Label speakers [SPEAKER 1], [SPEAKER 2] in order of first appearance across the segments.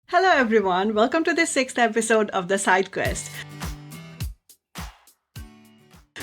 [SPEAKER 1] Hello everyone, welcome to the 6th episode of the SideQuest.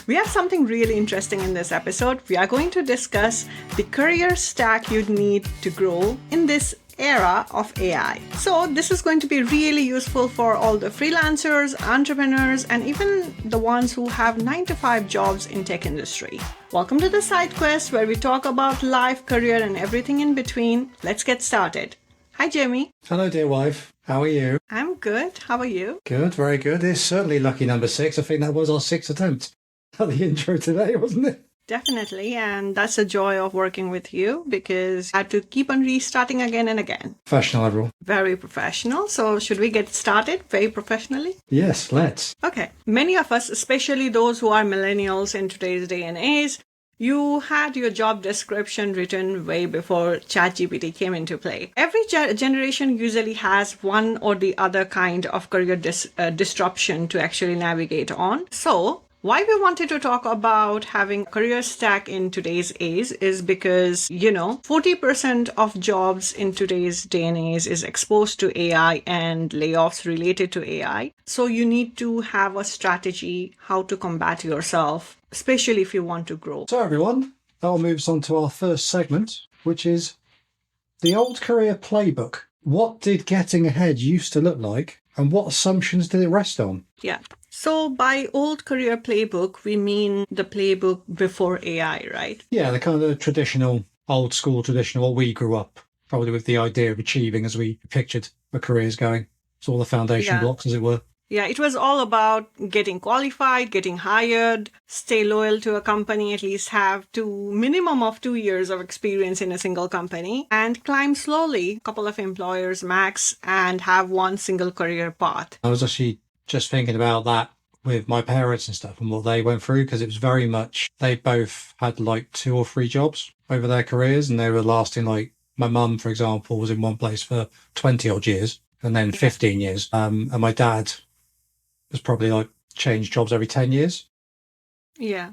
[SPEAKER 1] We have something really interesting in this episode. We are going to discuss the career stack you'd need to grow in this era of AI. So this is going to be really useful for all the freelancers, entrepreneurs, and even the ones who have 9-to-5 jobs in tech industry. Welcome to the SideQuest, where we talk about life, career, and everything in between. Let's get started. Hi, Jamie.
[SPEAKER 2] Hello, dear wife. How are you?
[SPEAKER 1] I'm good. How are you?
[SPEAKER 2] Good, very good. It's certainly lucky number 6. I think that was our 6th attempt at the intro today, wasn't it?
[SPEAKER 1] Definitely, and that's the joy of working with you because I had to keep on restarting again and again.
[SPEAKER 2] Professional, everyone.
[SPEAKER 1] Very professional. So should we get started very professionally?
[SPEAKER 2] Yes, let's.
[SPEAKER 1] Okay. Many of us, especially those who are millennials in today's day and age, you had your job description written way before ChatGPT came into play. Every generation usually has one or the other kind of career disruption to actually navigate on. So why we wanted to talk about having a career stack in today's age is because, 40% of jobs in today's day and age is exposed to AI and layoffs related to AI. So you need to have a strategy how to combat yourself, especially if you want to grow.
[SPEAKER 2] So everyone, that all moves on to our first segment, which is the old career playbook. What did getting ahead used to look like and what assumptions did it rest on?
[SPEAKER 1] Yeah. So by old career playbook, we mean the playbook before AI, right?
[SPEAKER 2] Yeah, the kind of traditional, old school traditional, what we grew up probably with the idea of achieving as we pictured our careers going. It's all the foundation blocks, as it were.
[SPEAKER 1] Yeah, it was all about getting qualified, getting hired, stay loyal to a company, at least have minimum of 2 years of experience in a single company, and climb slowly, a couple of employers max, and have one single career path.
[SPEAKER 2] I was actually just thinking about that with my parents and stuff and what they went through, because it was very much, they both had like 2 or 3 jobs over their careers and they were lasting like, my mum, for example, was in one place for 20 odd years and then 15 years. And my dad was probably like changed jobs every 10 years.
[SPEAKER 1] Yeah.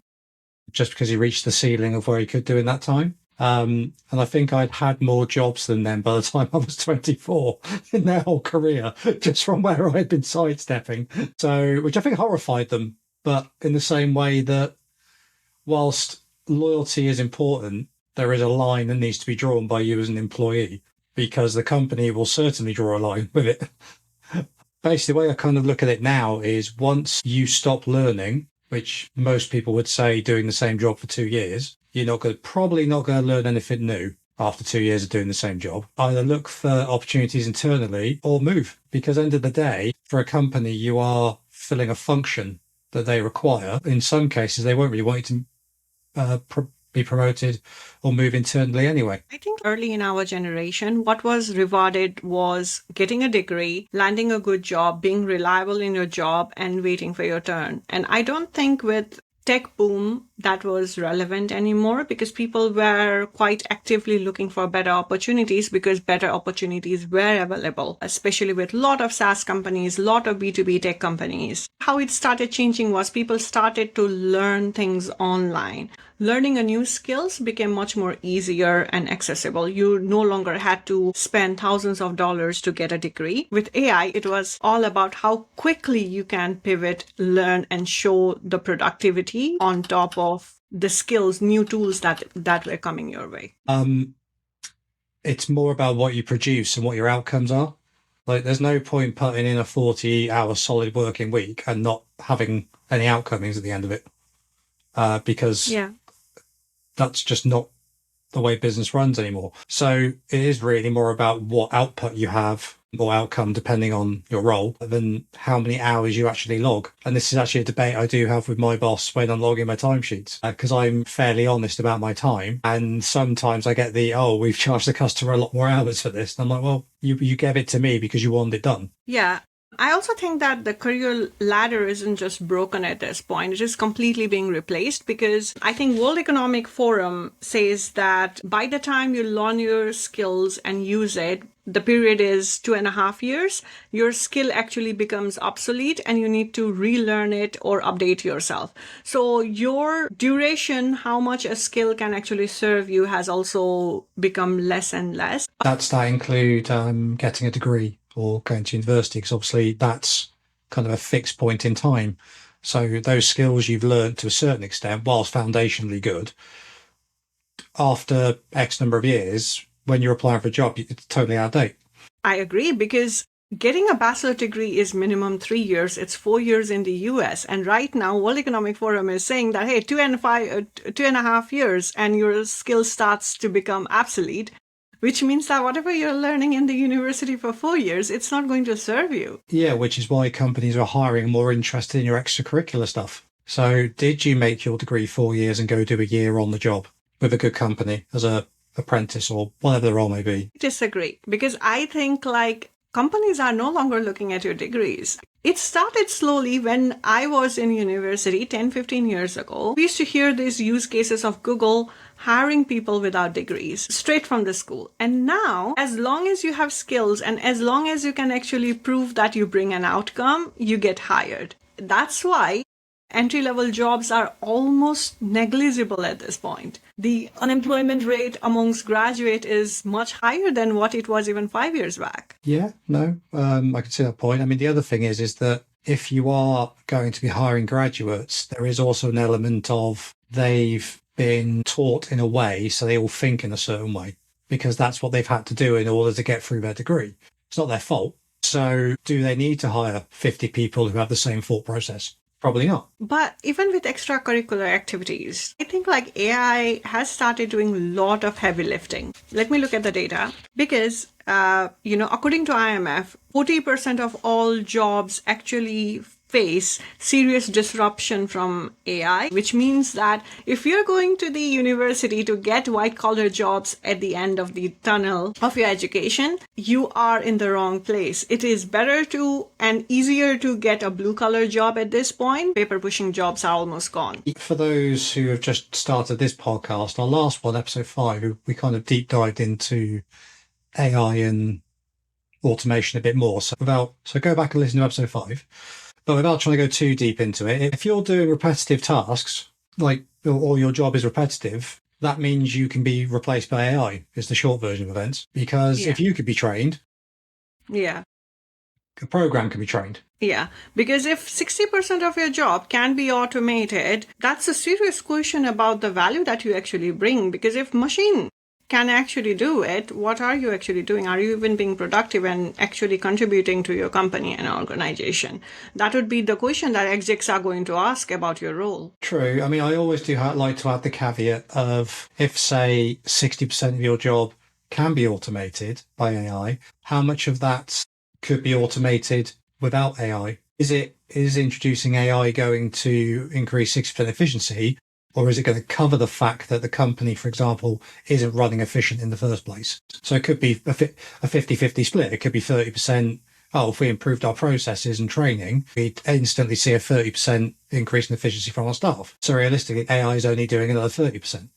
[SPEAKER 2] Just because he reached the ceiling of where he could do in that time. And I think I'd had more jobs than them by the time I was 24 in their whole career, just from where I'd been sidestepping. So, which I think horrified them, but in the same way that whilst loyalty is important, there is a line that needs to be drawn by you as an employee, because the company will certainly draw a line with it. Basically, the way I kind of look at it now is once you stop learning, which most people would say doing the same job for 2 years, you're probably not going to learn anything new after 2 years of doing the same job. Either look for opportunities internally or move, because at the end of the day, for a company, you are filling a function that they require. In some cases, they won't really want you to be promoted or move internally anyway.
[SPEAKER 1] I think early in our generation, what was rewarded was getting a degree, landing a good job, being reliable in your job, and waiting for your turn. And I don't think with tech boom that was relevant anymore, because people were quite actively looking for better opportunities because better opportunities were available, especially with a lot of SaaS companies, a lot of B2B tech companies. How it started changing was people started to learn things online. Learning a new skills became much more easier and accessible. You no longer had to spend thousands of dollars to get a degree. With AI, it was all about how quickly you can pivot, learn, and show the productivity on top of the skills, new tools that were coming your way.
[SPEAKER 2] It's more about what you produce and what your outcomes are. Like, there's no point putting in a 40-hour solid working week and not having any outcomes at the end of it, because that's just not the way business runs anymore. So it is really more about what output you have or outcome, depending on your role, than how many hours you actually log. And this is actually a debate I do have with my boss when I'm logging my timesheets, because I'm fairly honest about my time. And sometimes I get we've charged the customer a lot more hours for this. And I'm like, well, you gave it to me because you wanted it done.
[SPEAKER 1] Yeah. I also think that the career ladder isn't just broken at this point. It is completely being replaced, because I think World Economic Forum says that by the time you learn your skills and use it, the period is 2.5 years, your skill actually becomes obsolete and you need to relearn it or update yourself. So your duration, how much a skill can actually serve you, has also become less and less.
[SPEAKER 2] That include getting a degree or going to university, because obviously that's kind of a fixed point in time. So those skills you've learned to a certain extent, whilst foundationally good, after X number of years, when you're applying for a job, it's totally out of date.
[SPEAKER 1] I agree, because getting a bachelor degree is minimum 3 years. It's 4 years in the US. And right now, World Economic Forum is saying that, hey, 2.5 years and your skill starts to become obsolete, which means that whatever you're learning in the university for 4 years, it's not going to serve you.
[SPEAKER 2] Yeah, which is why companies are hiring more interested in your extracurricular stuff. So did you make your degree 4 years and go do a year on the job with a good company as a apprentice or whatever the role may be?
[SPEAKER 1] Disagree, because I think companies are no longer looking at your degrees. It started slowly when I was in university 10, 15 years ago. We used to hear these use cases of Google hiring people without degrees straight from the school. And now, as long as you have skills and as long as you can actually prove that you bring an outcome, you get hired. That's why entry-level jobs are almost negligible at this point. The unemployment rate amongst graduate is much higher than what it was even 5 years back.
[SPEAKER 2] Yeah, no, I can see that point. I mean, the other thing is that if you are going to be hiring graduates, there is also an element of they've been taught in a way so they all think in a certain way, because that's what they've had to do in order to get through their degree. It's not their fault. So do they need to hire 50 people who have the same thought process? Probably not.
[SPEAKER 1] But even with extracurricular activities, I think AI has started doing a lot of heavy lifting. Let me look at the data, because, according to IMF, 40% of all jobs actually face serious disruption from AI, which means that if you're going to the university to get white collar jobs at the end of the tunnel of your education, you are in the wrong place. It is better to and easier to get a blue collar job at this point. Paper pushing jobs are almost gone.
[SPEAKER 2] For those who have just started this podcast, our last one, episode 5, we kind of deep dived into AI and automation a bit more. So go back and listen to episode 5. But without trying to go too deep into it, if you're doing repetitive tasks, or your job is repetitive, that means you can be replaced by AI, is the short version of events. Because if you could be trained, a program can be trained.
[SPEAKER 1] Yeah, because if 60% of your job can be automated, that's a serious question about the value that you actually bring. Because if machine can actually do it, what are you actually doing? Are you even being productive and actually contributing to your company and organization? That would be the question that execs are going to ask about your role.
[SPEAKER 2] True. I mean, I always do like to add the caveat of if, say, 60% of your job can be automated by AI, how much of that could be automated without AI? Is introducing AI going to increase 60% efficiency? Or is it going to cover the fact that the company, for example, isn't running efficient in the first place? So it could be a 50-50 split. It could be 30%. If we improved our processes and training, we'd instantly see a 30% increase in efficiency from our staff. So realistically, AI is only doing another 30%.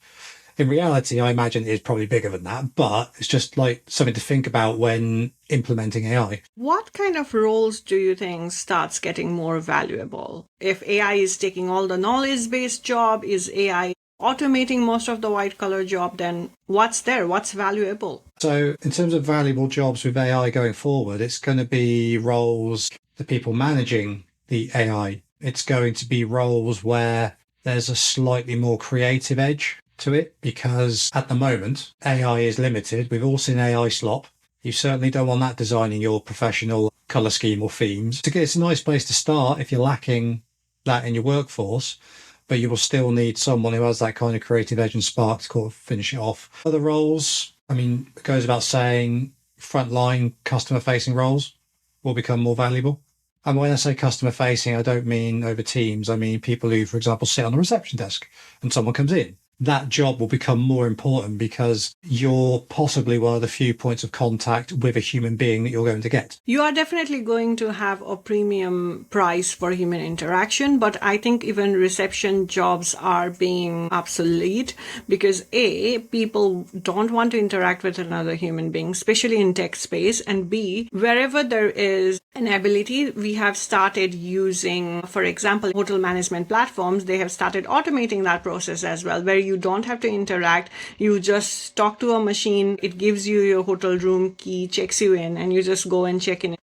[SPEAKER 2] In reality, I imagine it's probably bigger than that, but it's just something to think about when implementing AI.
[SPEAKER 1] What kind of roles do you think starts getting more valuable? If AI is taking all the knowledge-based job, is AI automating most of the white-collar job, then what's there? What's valuable?
[SPEAKER 2] So in terms of valuable jobs with AI going forward, it's going to be roles, the people managing the AI. It's going to be roles where there's a slightly more creative edge to it, because at the moment AI is limited. We've all seen AI slop. You certainly don't want that designing your professional color scheme or themes. It's a nice place to start if you're lacking that in your workforce, but you will still need someone who has that kind of creative edge and spark to finish it off. Other roles, I mean, it goes about saying frontline customer facing roles will become more valuable. And when I say customer facing, I don't mean over Teams. I mean people who, for example, sit on a reception desk and someone comes in. That job will become more important because you're possibly one of the few points of contact with a human being that you're going to get.
[SPEAKER 1] You are definitely going to have a premium price for human interaction, but I think even reception jobs are being obsolete because A, people don't want to interact with another human being, especially in tech space, and B, wherever there is an ability, we have started using, for example, hotel management platforms, they have started automating that process as well, where you don't have to interact. You just talk to a machine. It gives you your hotel room key, checks you in, and you just go and check in.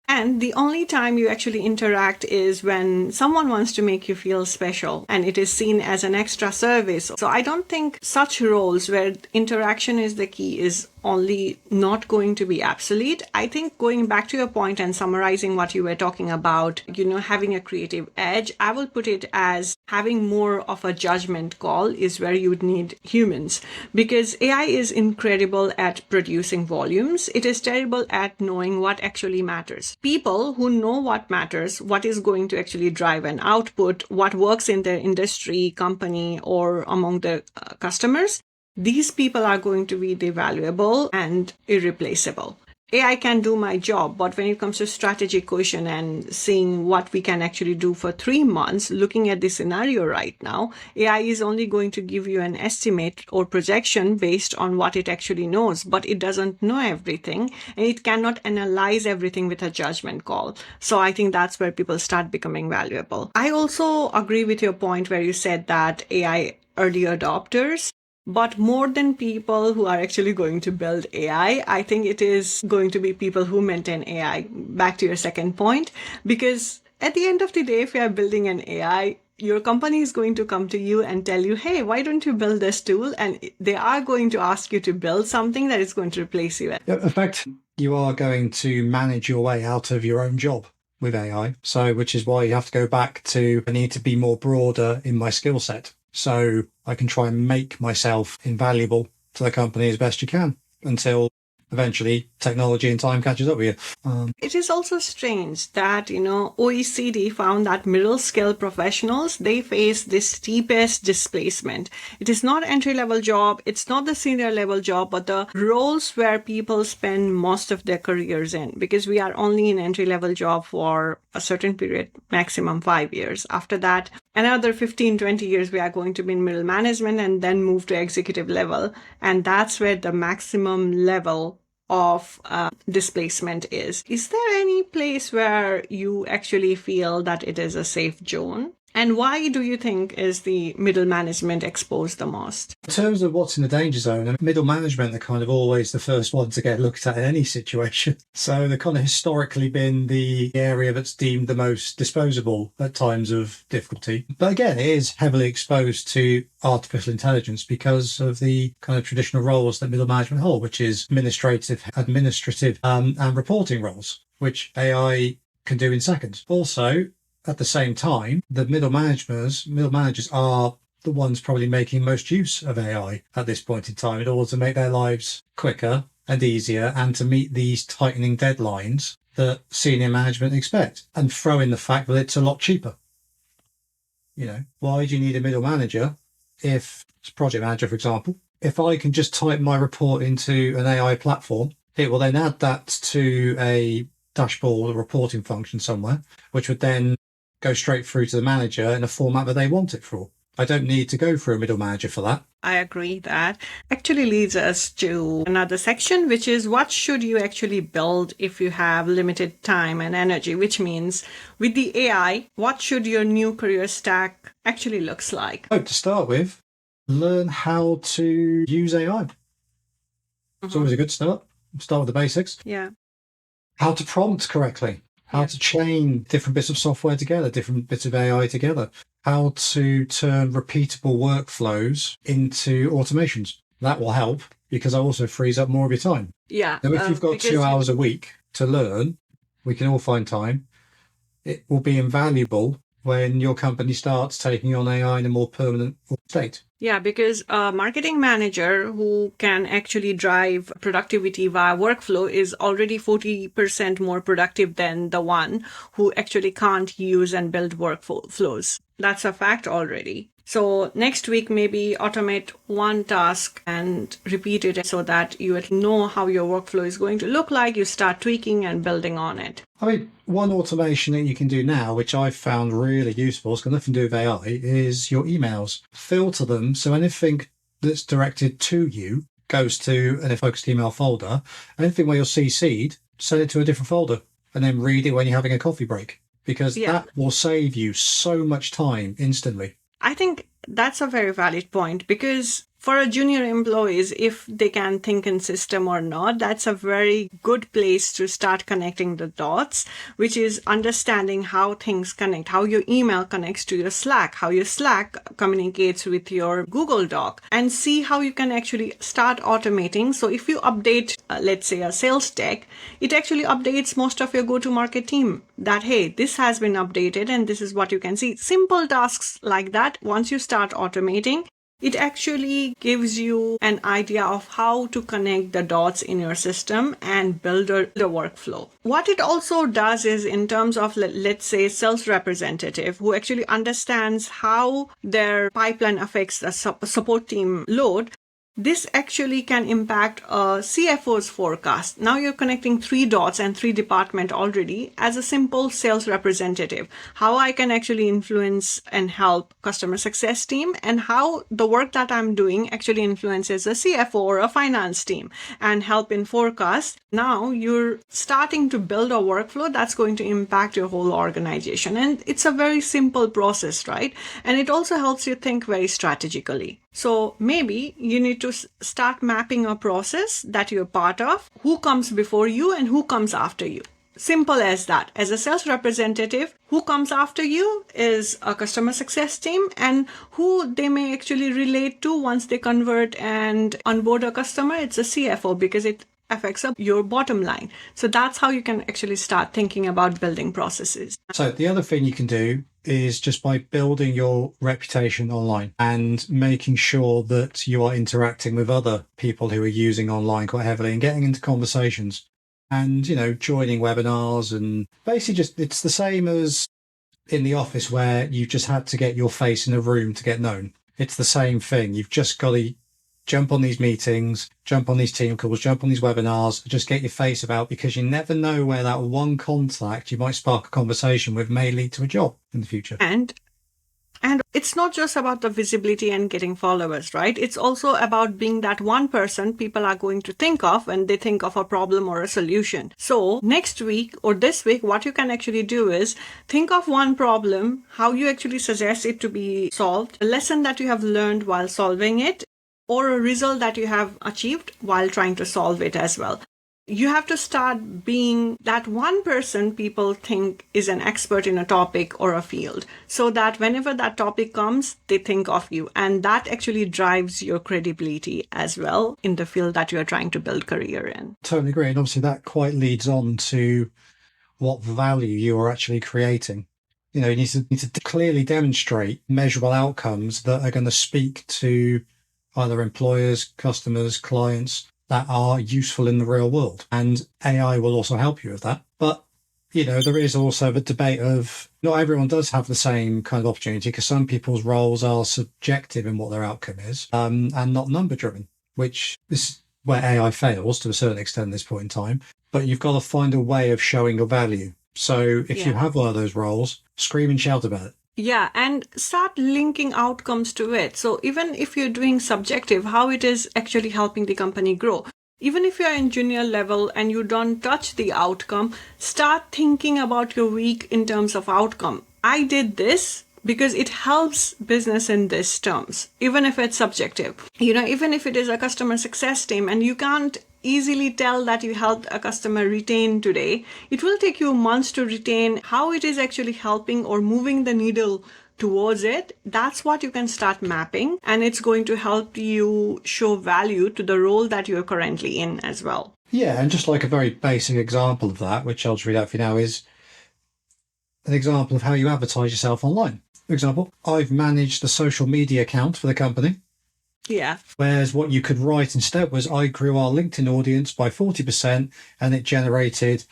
[SPEAKER 1] And the only time you actually interact is when someone wants to make you feel special and it is seen as an extra service. So I don't think such roles where interaction is the key is only not going to be obsolete. I think going back to your point and summarizing what you were talking about, having a creative edge, I will put it as having more of a judgment call is where you would need humans, because AI is incredible at producing volumes. It is terrible at knowing what actually matters. People who know what matters, what is going to actually drive an output, what works in their industry, company, or among their customers, these people are going to be the valuable and irreplaceable. AI can do my job, but when it comes to strategy question and seeing what we can actually do for 3 months, looking at the scenario right now, AI is only going to give you an estimate or projection based on what it actually knows, but it doesn't know everything and it cannot analyze everything with a judgment call. So I think that's where people start becoming valuable. I also agree with your point where you said that AI early adopters, but more than people who are actually going to build AI, I think it is going to be people who maintain AI. Back to your second point, because at the end of the day, if you are building an AI, your company is going to come to you and tell you, hey, why don't you build this tool? And they are going to ask you to build something that is going to replace you.
[SPEAKER 2] In fact, you are going to manage your way out of your own job with AI. So, which is why you have to go back to, I need to be more broader in my skill set, so I can try and make myself invaluable to the company as best you can until eventually technology and time catches up with you.
[SPEAKER 1] It is also strange that, OECD found that middle skill professionals, they face the steepest displacement. It is not entry-level job, it's not the senior level job, but the roles where people spend most of their careers in, because we are only in entry-level job for a certain period, maximum 5 years. After that, another 15, 20 years, we are going to be in middle management and then move to executive level. And that's where the maximum level of displacement is. Is there any place where you actually feel that it is a safe zone? And why do you think is the middle management exposed the most?
[SPEAKER 2] In terms of what's in the danger zone, middle management are kind of always the first one to get looked at in any situation. So they've kind of historically been the area that's deemed the most disposable at times of difficulty. But again, it is heavily exposed to artificial intelligence because of the kind of traditional roles that middle management hold, which is administrative, and reporting roles, which AI can do in seconds. Also, at the same time, the middle managers are the ones probably making most use of AI at this point in time in order to make their lives quicker and easier and to meet these tightening deadlines that senior management expect, and throw in the fact that it's a lot cheaper. Why do you need a middle manager if it's a project manager, for example? If I can just type my report into an AI platform, it will then add that to a dashboard or reporting function somewhere, which would then go straight through to the manager in a format that they want it for. I don't need to go through a middle manager for that.
[SPEAKER 1] I agree. That actually leads us to another section, which is what should you actually build if you have limited time and energy, which means with the AI, what should your new career stack actually looks like?
[SPEAKER 2] So to start with, learn how to use AI. It's always a good start. Start with the basics.
[SPEAKER 1] Yeah.
[SPEAKER 2] How to prompt correctly. How to chain different bits of software together, different bits of AI together. How to turn repeatable workflows into automations. That will help because it also frees up more of your time.
[SPEAKER 1] Yeah.
[SPEAKER 2] Now, if you've got 2 hours a week to learn, we can all find time. It will be invaluable when your company starts taking on AI in a more permanent state.
[SPEAKER 1] Yeah, because a marketing manager who can actually drive productivity via workflow is already 40% more productive than the one who actually can't use and build workflows. That's a fact already. So next week, maybe automate one task and repeat it so that you know how your workflow is going to look like. You start tweaking and building on it.
[SPEAKER 2] I mean, one automation that you can do now, which I've found really useful, it's got nothing to do with AI, is your emails. Filter them so anything that's directed to you goes to a focused email folder. Anything where you're CC'd, send it to a different folder and then read it when you're having a coffee break, because that will save you so much time instantly.
[SPEAKER 1] I think that's a very valid point, because for a junior employees, if they can think in system or not, that's a very good place to start connecting the dots, which is understanding how things connect, how your email connects to your Slack, how your Slack communicates with your Google Doc, and see how you can actually start automating. So if you update, let's say, a sales deck, it actually updates most of your go-to-market team that, hey, this has been updated and this is what you can see. Simple tasks like that, once you start automating, it actually gives you an idea of how to connect the dots in your system and build the workflow. What it also does is, in terms of, let's say, sales representative who actually understands how their pipeline affects the support team load, this actually can impact a CFO's forecast. Now you're connecting 3 dots and 3 departments already as a simple sales representative. How I can actually influence and help customer success team, and how the work that I'm doing actually influences a CFO or a finance team and help in forecast. Now you're starting to build a workflow that's going to impact your whole organization. And it's a very simple process, right? And it also helps you think very strategically. So maybe you need to start mapping a process that you're part of, who comes before you and who comes after you. Simple as that. As a sales representative, who comes after you is a customer success team, and who they may actually relate to once they convert and onboard a customer, it's a CFO, because it affects up your bottom line. So that's how you can actually start thinking about building processes.
[SPEAKER 2] So the other thing you can do is just by building your reputation online and making sure that you are interacting with other people who are using online quite heavily and getting into conversations and, joining webinars, and basically just, it's the same as in the office where you just had to get your face in a room to get known. It's the same thing. You've just got to jump on these meetings, jump on these team calls, jump on these webinars, just get your face about, because you never know where that one contact you might spark a conversation with may lead to a job in the future.
[SPEAKER 1] And it's not just about the visibility and getting followers, right? It's also about being that one person people are going to think of when they think of a problem or a solution. So next week or this week, what you can actually do is think of one problem, how you actually suggest it to be solved, a lesson that you have learned while solving it, or a result that you have achieved while trying to solve it as well. You have to start being that one person people think is an expert in a topic or a field, so that whenever that topic comes, they think of you. And that actually drives your credibility as well in the field that you're trying to build career in.
[SPEAKER 2] Totally agree. And obviously that quite leads on to what value you are actually creating. You need to clearly demonstrate measurable outcomes that are going to speak to either employers, customers, clients, that are useful in the real world. And AI will also help you with that. But, there is also the debate of not everyone does have the same kind of opportunity, because some people's roles are subjective in what their outcome is, and not number driven, which is where AI fails to a certain extent at this point in time. But you've got to find a way of showing your value. So if you have one of those roles, scream and shout about it.
[SPEAKER 1] Yeah, and start linking outcomes to it. So even if you're doing subjective, how it is actually helping the company grow. Even if you're in junior level and you don't touch the outcome, start thinking about your week in terms of outcome. I did this because it helps business in this terms, even if it's subjective. Even if it is a customer success team and you can't easily tell that you helped a customer retain today, it will take you months to retain. How it is actually helping or moving the needle towards it, that's what you can start mapping, and it's going to help you show value to the role that you're currently in as well.
[SPEAKER 2] Yeah, and just like a very basic example of that, which I'll just read out for you now, is an example of how you advertise yourself online. For example, I've managed the social media account for the company.
[SPEAKER 1] Yeah.
[SPEAKER 2] Whereas what you could write instead was, I grew our LinkedIn audience by 40% and it generated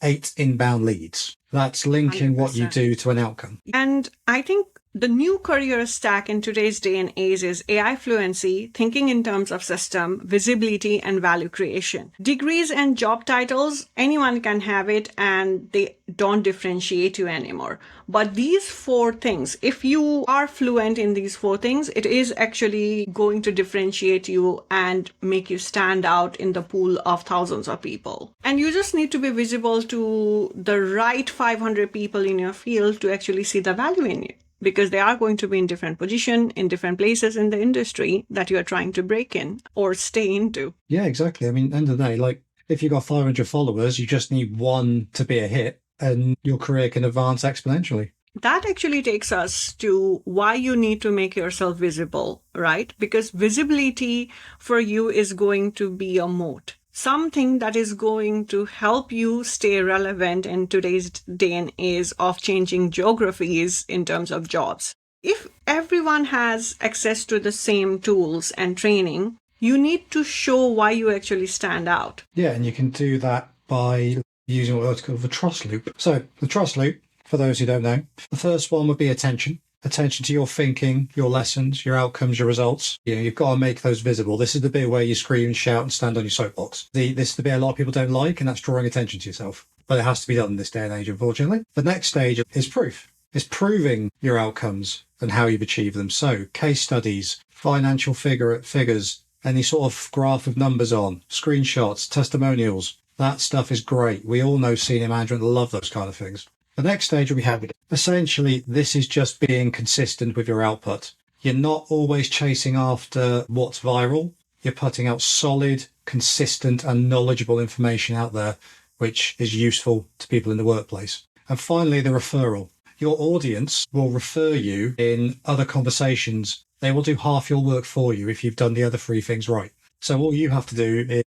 [SPEAKER 2] 8 inbound leads. That's linking 100%. What you do to an outcome.
[SPEAKER 1] And I think the new career stack in today's day and age is AI fluency, thinking in terms of system, visibility, and value creation. Degrees and job titles, anyone can have it and they don't differentiate you anymore. But these 4 things, if you are fluent in these 4 things, it is actually going to differentiate you and make you stand out in the pool of thousands of people. And you just need to be visible to the right 500 people in your field to actually see the value in you. because they are going to be in different position, in different places in the industry that you are trying to break in or stay into.
[SPEAKER 2] Yeah, exactly. I mean, end of the day, like if you've got 500 followers, you just need one to be a hit and your career can advance exponentially.
[SPEAKER 1] That actually takes us to why you need to make yourself visible, right? Because visibility for you is going to be a moat. Something that is going to help you stay relevant in today's day and age of changing geographies in terms of jobs. If everyone has access to the same tools and training, you need to show why you actually stand out.
[SPEAKER 2] Yeah, and you can do that by using what's called the trust loop. So the trust loop, for those who don't know, the first one would be attention. Attention to your thinking, your lessons, your outcomes, your results. You know, you've got to make those visible. This is the bit where you scream and shout and stand on your soapbox. This is the bit a lot of people don't like, and that's drawing attention to yourself. But it has to be done in this day and age, unfortunately. The next stage is proof. It's proving your outcomes and how you've achieved them. So case studies, financial figures, any sort of graph with numbers on, screenshots, testimonials. That stuff is great. We all know senior management love those kind of things. The next stage will be habit. Essentially, this is just being consistent with your output. You're not always chasing after what's viral. You're putting out solid, consistent, and knowledgeable information out there, which is useful to people in the workplace. And finally, the referral. Your audience will refer you in other conversations. They will do half your work for you if you've done the other three things right. So all you have to do is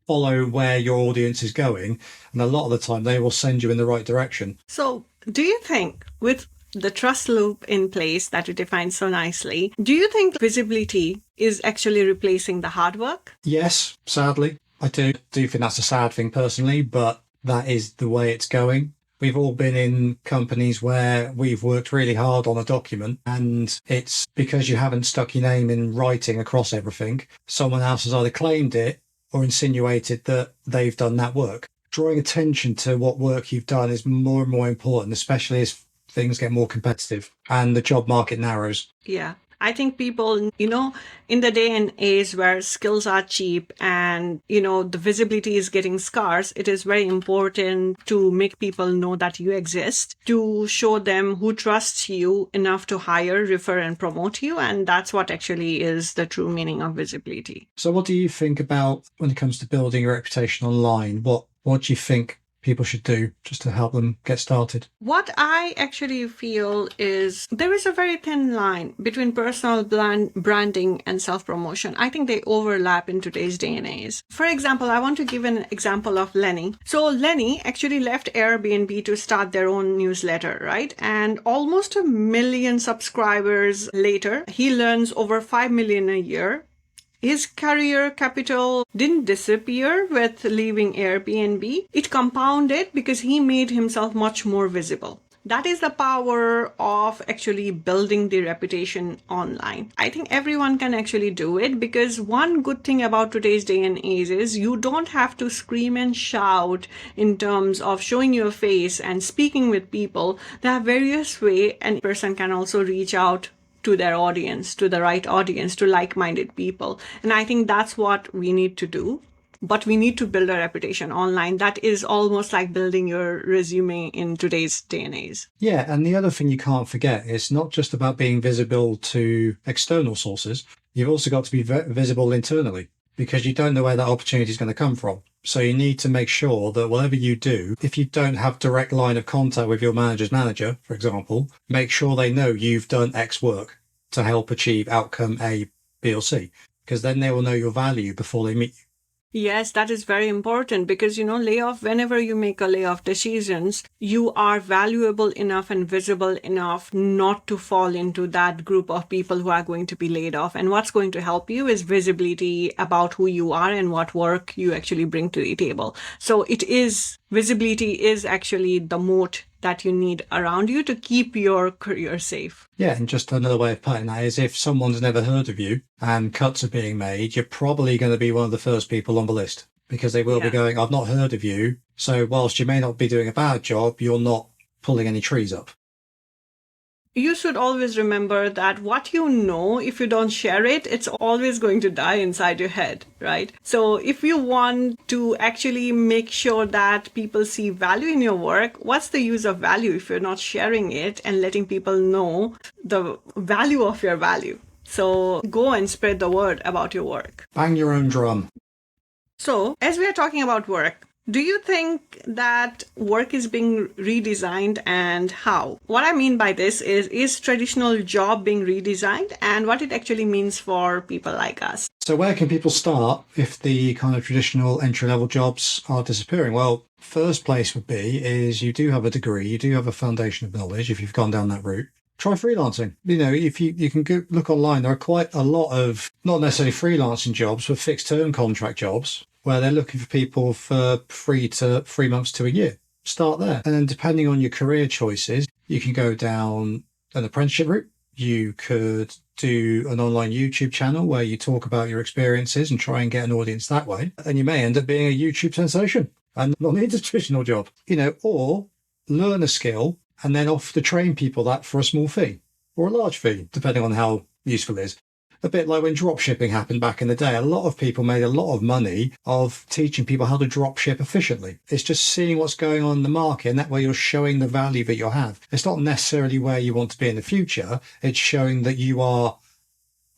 [SPEAKER 2] follow where your audience is going, and a lot of the time they will send you in the right direction.
[SPEAKER 1] So, do you think with the trust loop in place that you defined so nicely, do you think visibility is actually replacing the hard work?
[SPEAKER 2] Yes, sadly. I do think that's a sad thing personally, but that is the way it's going. We've all been in companies where we've worked really hard on a document, and it's because you haven't stuck your name in writing across everything. Someone else has either claimed it or insinuated that they've done that work. Drawing attention to what work you've done is more and more important, especially as things get more competitive and the job market narrows.
[SPEAKER 1] Yeah. I think people, in the day and age where skills are cheap and, the visibility is getting scarce, it is very important to make people know that you exist, to show them who trusts you enough to hire, refer, and promote you. And that's what actually is the true meaning of visibility.
[SPEAKER 2] So what do you think about when it comes to building a reputation online? What do you think people should do just to help them get started?
[SPEAKER 1] What I actually feel is there is a very thin line between personal branding and self-promotion. I think they overlap in today's day and age. For example, I want to give an example of Lenny. So Lenny actually left Airbnb to start their own newsletter, right? And almost 1 million subscribers later, he earns over 5 million a year. His career capital didn't disappear with leaving Airbnb. It compounded because he made himself much more visible. That is the power of actually building the reputation online. I think everyone can actually do it, because one good thing about today's day and age is you don't have to scream and shout in terms of showing your face and speaking with people. There are various ways, and a person can also reach out to their audience, to the right audience, to like-minded people. And I think that's what we need to do. But we need to build a reputation online. That is almost like building your resume in today's day and age.
[SPEAKER 2] Yeah, and the other thing you can't forget is not just about being visible to external sources. You've also got to be visible internally, because you don't know where that opportunity is going to come from. So you need to make sure that whatever you do, if you don't have direct line of contact with your manager's manager, for example, make sure they know you've done X work to help achieve outcome A, B, or C, because then they will know your value before they meet you.
[SPEAKER 1] Yes, that is very important, because, whenever you make a layoff decisions, you are valuable enough and visible enough not to fall into that group of people who are going to be laid off. And what's going to help you is visibility about who you are and what work you actually bring to the table. So visibility is actually the moat that you need around you to keep your career safe.
[SPEAKER 2] Yeah, and just another way of putting that is if someone's never heard of you and cuts are being made, you're probably going to be one of the first people on the list, because they will be going, I've not heard of you. So whilst you may not be doing a bad job, you're not pulling any trees up.
[SPEAKER 1] You should always remember that what you know, if you don't share it, it's always going to die inside your head, right? So if you want to actually make sure that people see value in your work, what's the use of value if you're not sharing it and letting people know the value of your value? So go and spread the word about your work.
[SPEAKER 2] Bang your own drum.
[SPEAKER 1] So, as we are talking about work, do you think that work is being redesigned and how? What I mean by this is traditional job being redesigned and what it actually means for people like us?
[SPEAKER 2] So where can people start if the kind of traditional entry-level jobs are disappearing? Well, first place would be is you do have a degree, you do have a foundation of knowledge if you've gone down that route. Try freelancing. You know, if you can go look online, there are quite a lot of not necessarily freelancing jobs, but fixed term contract jobs where they're looking for people for 3 months to a year. Start there. And then depending on your career choices, you can go down an apprenticeship route. You could do an online YouTube channel where you talk about your experiences and try and get an audience that way. And you may end up being a YouTube sensation and not need a traditional job, you know, or learn a skill and then off to train people that for a small fee or a large fee, depending on how useful it is. A bit like when drop shipping happened back in the day. A lot of people made a lot of money of teaching people how to drop ship efficiently. It's just seeing what's going on in the market, and that way you're showing the value that you have. It's not necessarily where you want to be in the future. It's showing that you are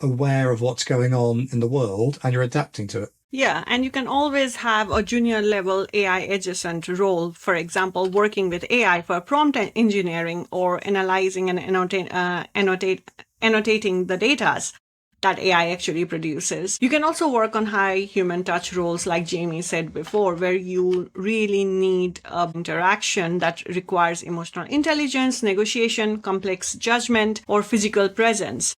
[SPEAKER 2] aware of what's going on in the world and you're adapting to it.
[SPEAKER 1] Yeah, and you can always have a junior level AI adjacent role, for example, working with AI for prompt engineering or analyzing and annotating the data that AI actually produces. You can also work on high human touch roles, like Jamie said before, where you really need interaction that requires emotional intelligence, negotiation, complex judgment, or physical presence.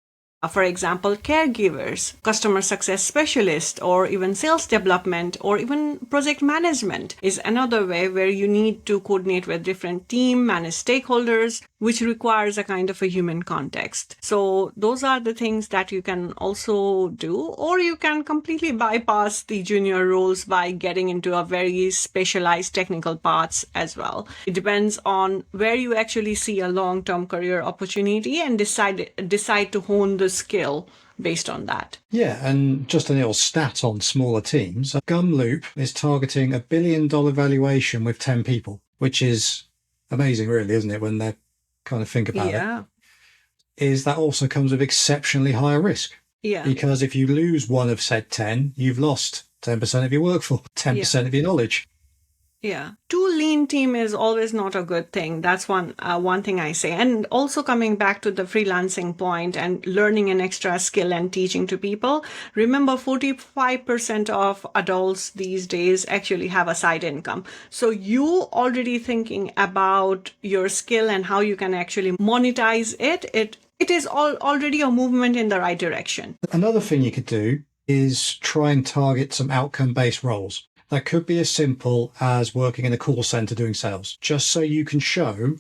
[SPEAKER 1] For example, caregivers, customer success specialists, or even sales development, or even project management is another way where you need to coordinate with different teams, manage stakeholders, which requires a kind of a human context. So those are the things that you can also do, or you can completely bypass the junior roles by getting into a very specialized technical paths as well. It depends on where you actually see a long-term career opportunity and decide to hone the skill based on that.
[SPEAKER 2] Yeah, and just a little stat on smaller teams. Gumloop is targeting $1 billion valuation with 10 people, which is amazing, really, isn't it, when they kind of think about it? Is that also comes with exceptionally higher risk.
[SPEAKER 1] Yeah.
[SPEAKER 2] Because if you lose one of said 10, you've lost 10% of your workforce, 10% of your knowledge.
[SPEAKER 1] Yeah. Too lean team is always not a good thing. That's one thing I say. And also coming back to the freelancing point and learning an extra skill and teaching to people, remember 45% of adults these days actually have a side income. So you already thinking about your skill and how you can actually monetize it is already a movement in the right direction.
[SPEAKER 2] Another thing you could do is try and target some outcome-based roles. That could be as simple as working in a call center doing sales, just so you can show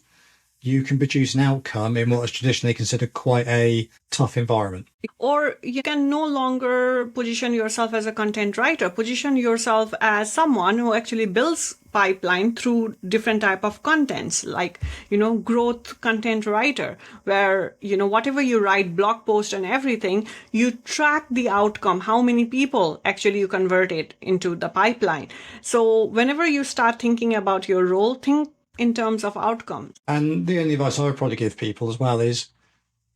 [SPEAKER 2] you can produce an outcome in what is traditionally considered quite a tough environment.
[SPEAKER 1] Or you can no longer position yourself as a content writer, position yourself as someone who actually builds pipeline through different type of contents, like, growth content writer, where, whatever you write, blog post and everything, you track the outcome, how many people actually you convert it into the pipeline. So whenever you start thinking about your role, think in terms of outcomes.
[SPEAKER 2] And the only advice I would probably give people as well is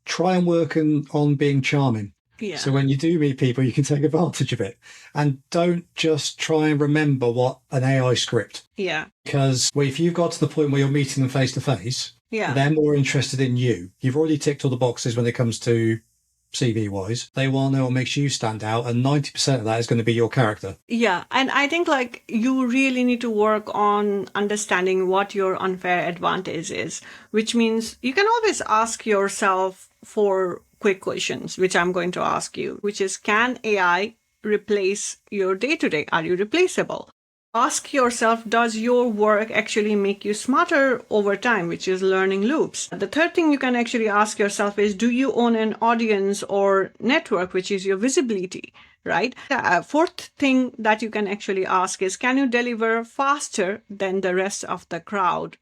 [SPEAKER 2] try and work on being charming.
[SPEAKER 1] Yeah.
[SPEAKER 2] So when you do meet people, you can take advantage of it. And don't just try and remember what an AI script.
[SPEAKER 1] Yeah.
[SPEAKER 2] Because if you've got to the point where you're meeting them face to face, they're more interested in you. You've already ticked all the boxes when it comes to CV wise. They want to know what makes you stand out, and 90% of that is going to be your character.
[SPEAKER 1] Yeah. And I think you really need to work on understanding what your unfair advantage is, which means you can always ask yourself for quick questions, which I'm going to ask you, which is, can AI replace your day-to-day? Are you replaceable? Ask yourself, does your work actually make you smarter over time, which is learning loops? The third thing you can actually ask yourself is, do you own an audience or network, which is your visibility, right? The fourth thing that you can actually ask is, can you deliver faster than the rest of the crowd?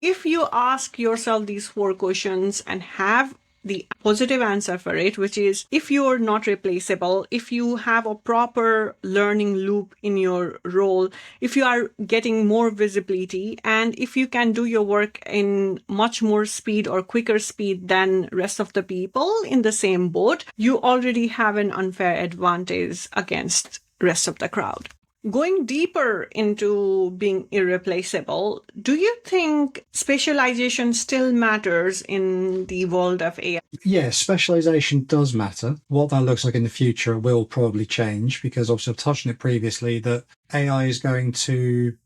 [SPEAKER 1] If you ask yourself these 4 questions and have the positive answer for it, which is if you're not replaceable, if you have a proper learning loop in your role, if you are getting more visibility, and if you can do your work in much more speed or quicker speed than rest of the people in the same boat, you already have an unfair advantage against rest of the crowd. Going deeper into being irreplaceable, do you think specialization still matters in the world of AI?
[SPEAKER 2] Yeah, specialization does matter. What that looks like in the future will probably change because obviously I've touched on it previously that AI is going to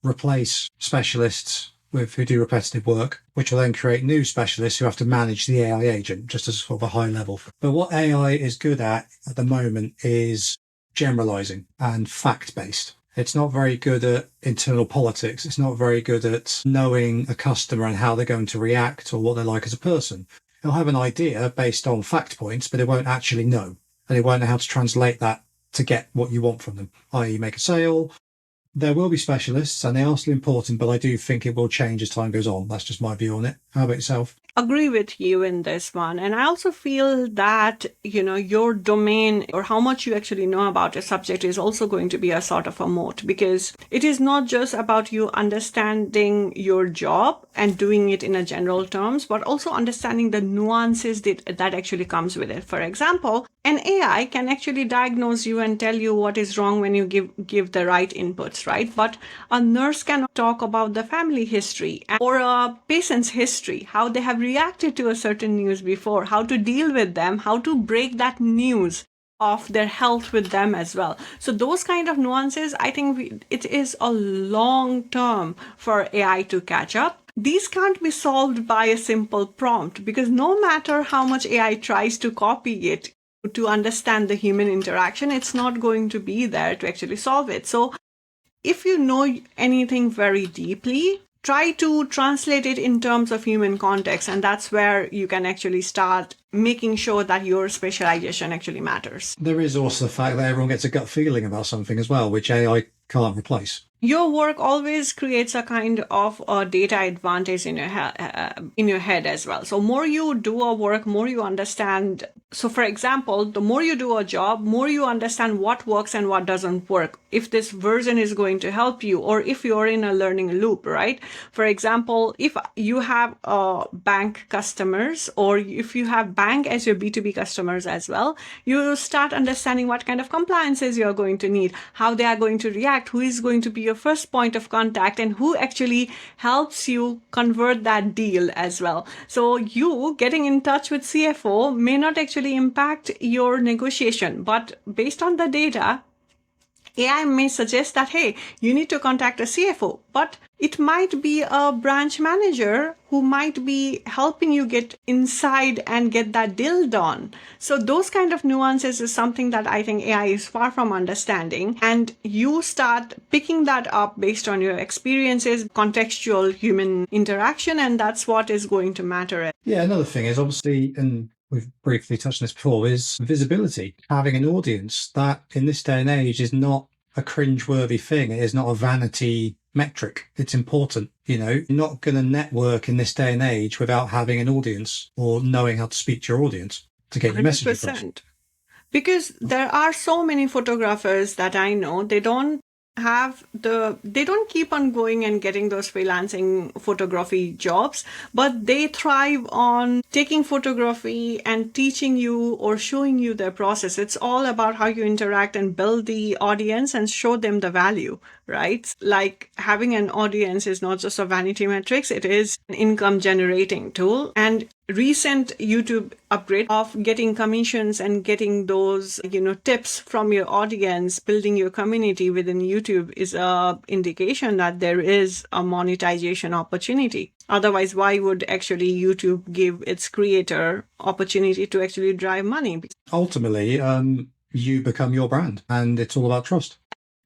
[SPEAKER 2] replace specialists who do repetitive work, which will then create new specialists who have to manage the AI agent just as sort of a high level. But what AI is good at the moment is generalizing and fact-based. It's not very good at internal politics. It's not very good at knowing a customer and how they're going to react or what they're like as a person. It'll have an idea based on fact points, but it won't actually know. And it won't know how to translate that to get what you want from them, i.e. make a sale. There will be specialists and they are still important, but I do think it will change as time goes on. That's just my view on it. How about yourself?
[SPEAKER 1] Agree with you in this one. And I also feel that, your domain or how much you actually know about a subject is also going to be a sort of a moat, because it is not just about you understanding your job and doing it in a general terms, but also understanding the nuances that actually comes with it. For example, an AI can actually diagnose you and tell you what is wrong when you give the right inputs, right? But a nurse can talk about the family history or a patient's history, how they have reacted to a certain news before, how to deal with them, how to break that news of their health with them as well. So those kind of nuances, I think it is a long term for AI to catch up. These can't be solved by a simple prompt, because no matter how much AI tries to copy it to understand the human interaction, it's not going to be there to actually solve it. So if you know anything very deeply, try to translate it in terms of human context, and that's where you can actually start making sure that your specialization actually matters.
[SPEAKER 2] There is also the fact that everyone gets a gut feeling about something as well, which AI can't replace.
[SPEAKER 1] Your work always creates a kind of a data advantage in your head as well. So more you do a work, more you understand. So for example, the more you do a job, more you understand what works and what doesn't work. If this version is going to help you, or if you're in a learning loop, right? For example, if you have bank customers, or if you have bank as your B2B customers as well, you start understanding what kind of compliances you're going to need, how they are going to react, who is going to be your first point of contact, and who actually helps you convert that deal as well. So you getting in touch with CFO may not actually impact your negotiation, but based on the data, AI may suggest that, hey, you need to contact a CFO, but it might be a branch manager who might be helping you get inside and get that deal done. So those kind of nuances is something that I think AI is far from understanding. And you start picking that up based on your experiences, contextual human interaction, and that's what is going to matter.
[SPEAKER 2] Yeah, another thing is obviously, and we've briefly touched on this before, is visibility. Having an audience that in this day and age is not a cringeworthy thing. It is not a vanity metric. It's important. You're not going to network in this day and age without having an audience or knowing how to speak to your audience to get your message across.
[SPEAKER 1] Because there are so many photographers that I know, they don't keep on going and getting those freelancing photography jobs, but they thrive on taking photography and teaching you or showing you their process. It's all about how you interact and build the audience and show them the value, right? Like having an audience is not just a vanity metrics, it is an income generating tool. And recent YouTube upgrade of getting commissions and getting those, tips from your audience, building your community within YouTube is a indication that there is a monetization opportunity. Otherwise, why would actually YouTube give its creator opportunity to actually drive money?
[SPEAKER 2] Ultimately, you become your brand and it's all about trust.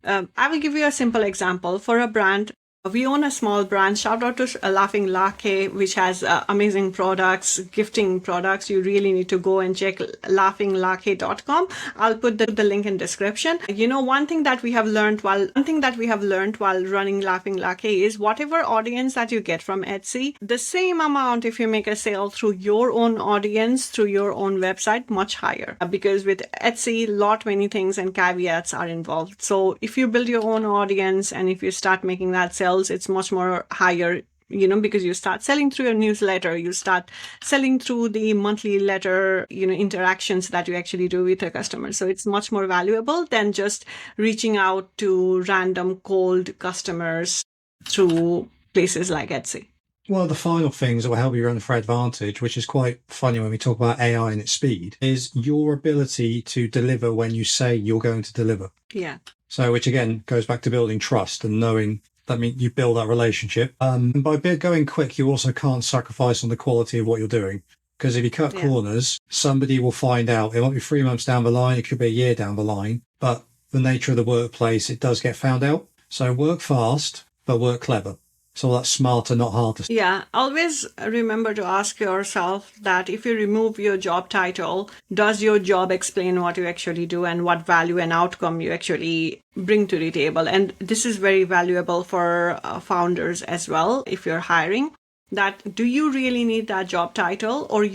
[SPEAKER 1] I will give you a simple example. For a brand, We own a small brand. Shout out to Laughing Latte, which has amazing products, gifting products. You really need to go and check laughinglake.com. I'll put the link in description. One thing that we have learned while running Laughing Latte is whatever audience that you get from Etsy, the same amount if you make a sale through your own audience, through your own website, much higher. Because with Etsy, many things and caveats are involved. So if you build your own audience and if you start making that sale, it's much more higher, because you start selling through your newsletter, you start selling through the monthly letter, interactions that you actually do with your customers. So it's much more valuable than just reaching out to random cold customers through places like Etsy.
[SPEAKER 2] One of the final things that will help you run for advantage, which is quite funny when we talk about AI and its speed, is your ability to deliver when you say you're going to deliver.
[SPEAKER 1] Yeah.
[SPEAKER 2] So, which again goes back to building trust and knowing that means you build that relationship. And by going quick, you also can't sacrifice on the quality of what you're doing. Because if you cut corners, somebody will find out. It might be 3 months down the line. It could be a year down the line. But the nature of the workplace, it does get found out. So work fast, but work clever. So that's smarter, not harder.
[SPEAKER 1] Yeah, always remember to ask yourself that if you remove your job title, does your job explain what you actually do and what value and outcome you actually bring to the table? And this is very valuable for founders as well. If you're hiring, that do you really need that job title, or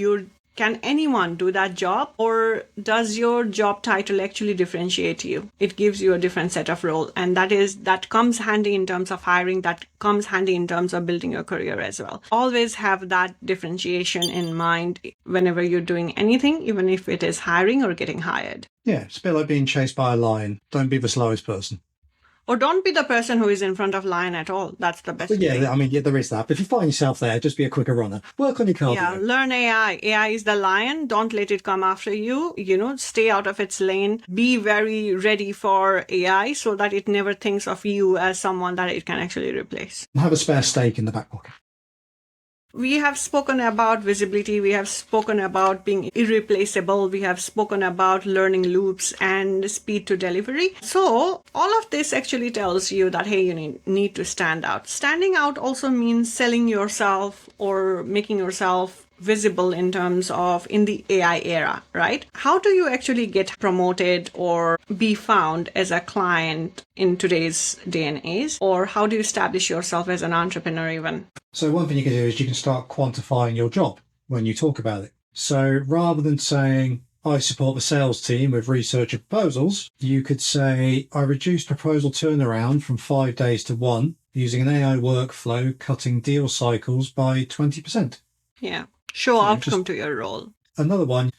[SPEAKER 1] can anyone do that job, or does your job title actually differentiate you? It gives you a different set of role, and that comes handy in terms of hiring, that comes handy in terms of building your career as well. Always have that differentiation in mind whenever you're doing anything, even if it is hiring or getting hired.
[SPEAKER 2] Yeah, it's a bit like being chased by a lion. Don't be the slowest person.
[SPEAKER 1] Or don't be the person who is in front of line at all. That's the best
[SPEAKER 2] thing.
[SPEAKER 1] Yeah,
[SPEAKER 2] there is that. But if you find yourself there, just be a quicker runner. Work on your cardio.
[SPEAKER 1] Yeah, learn AI. AI is the lion. Don't let it come after you. Stay out of its lane. Be very ready for AI so that it never thinks of you as someone that it can actually replace.
[SPEAKER 2] Have a spare steak in the back pocket.
[SPEAKER 1] We have spoken about visibility. We have spoken about being irreplaceable. We have spoken about learning loops and speed to delivery. So all of this actually tells you that, hey, you need to stand out. Standing out also means selling yourself or making yourself visible in terms of in the AI era, right? How do you actually get promoted or be found as a client in today's day and age? Or how do you establish yourself as an entrepreneur even?
[SPEAKER 2] So one thing you can do is you can start quantifying your job when you talk about it. So rather than saying, I support the sales team with research and proposals, you could say, I reduced proposal turnaround from 5 days to 1 using an AI workflow, cutting deal cycles by 20%.
[SPEAKER 1] Yeah. Show outcome to your role.
[SPEAKER 2] Another one,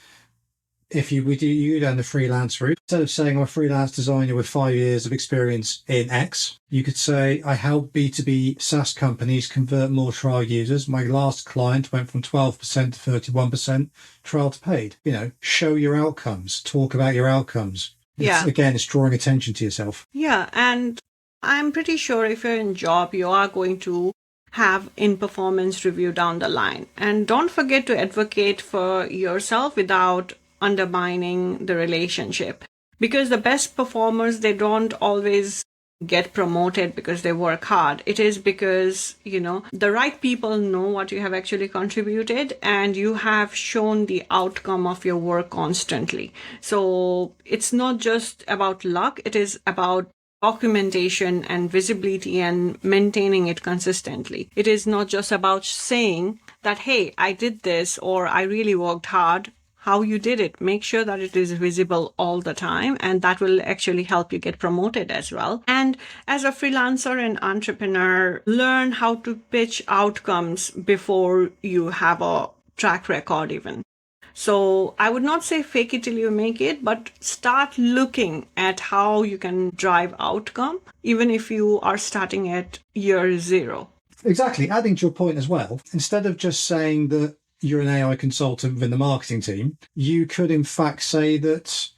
[SPEAKER 2] if you go down the freelance route, instead of saying I'm a freelance designer with 5 years of experience in X, you could say I help B2B SaaS companies convert more trial users. My last client went from 12% to 31% trial to paid. Show your outcomes, talk about your outcomes. It's drawing attention to yourself.
[SPEAKER 1] Yeah, and I'm pretty sure if you're in job, you are going to have in performance review down the line. And don't forget to advocate for yourself without undermining the relationship. Because the best performers, they don't always get promoted because they work hard. It is because, the right people know what you have actually contributed and you have shown the outcome of your work constantly. So it's not just about luck, it is about documentation and visibility and maintaining it consistently. It is not just about saying that, hey, I did this or I really worked hard. How you did it, make sure that it is visible all the time, and that will actually help you get promoted as well. And as a freelancer and entrepreneur, learn how to pitch outcomes before you have a track record even. So I would not say fake it till you make it, but start looking at how you can drive outcome, even if you are starting at year 0.
[SPEAKER 2] Exactly. Adding to your point as well, instead of just saying that you're an AI consultant within the marketing team, you could in fact say that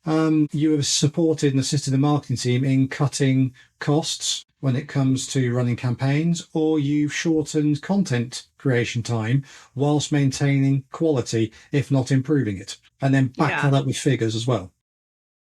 [SPEAKER 2] you have supported and assisted the marketing team in cutting costs when it comes to running campaigns, or you've shortened content creation time whilst maintaining quality, if not improving it. And then back that up with figures as well.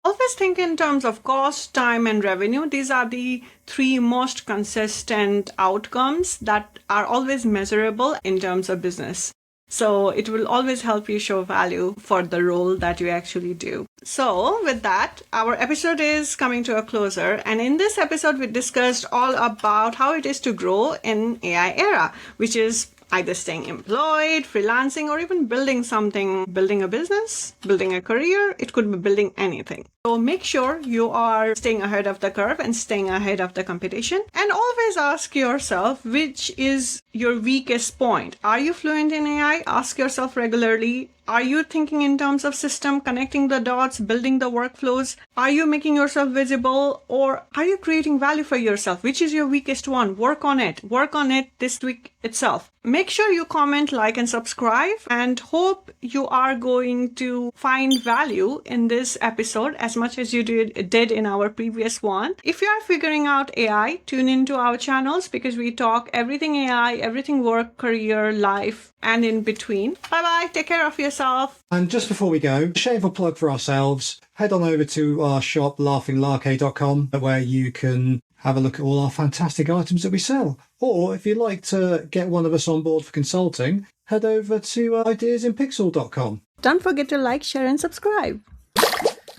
[SPEAKER 1] Always think in terms of cost, time, and revenue. These are the three most consistent outcomes that are always measurable in terms of business. So it will always help you show value for the role that you actually do. So with that, our episode is coming to a closer. And in this episode, we discussed all about how it is to grow in AI era, which is either staying employed, freelancing, or even building something, building a business, building a career. It could be building anything. So make sure you are staying ahead of the curve and staying ahead of the competition. And always ask yourself, which is your weakest point? Are you fluent in AI? Ask yourself regularly. Are you thinking in terms of system, connecting the dots, building the workflows? Are you making yourself visible, or are you creating value for yourself? Which is your weakest one? Work on it. Work on it this week itself. Make sure you comment, like, and subscribe, and hope you are going to find value in this episode as much as you did in our previous one. If you are figuring out AI, tune into our channels because we talk everything AI, everything work, career, life, and in between. Bye-bye. Take care of yourself.
[SPEAKER 2] And just before we go, shameless plug for ourselves. Head on over to our shop, laughinglark.com, where you can have a look at all our fantastic items that we sell. Or if you'd like to get one of us on board for consulting, head over to ideasinpixel.com.
[SPEAKER 1] Don't forget to like, share, and subscribe.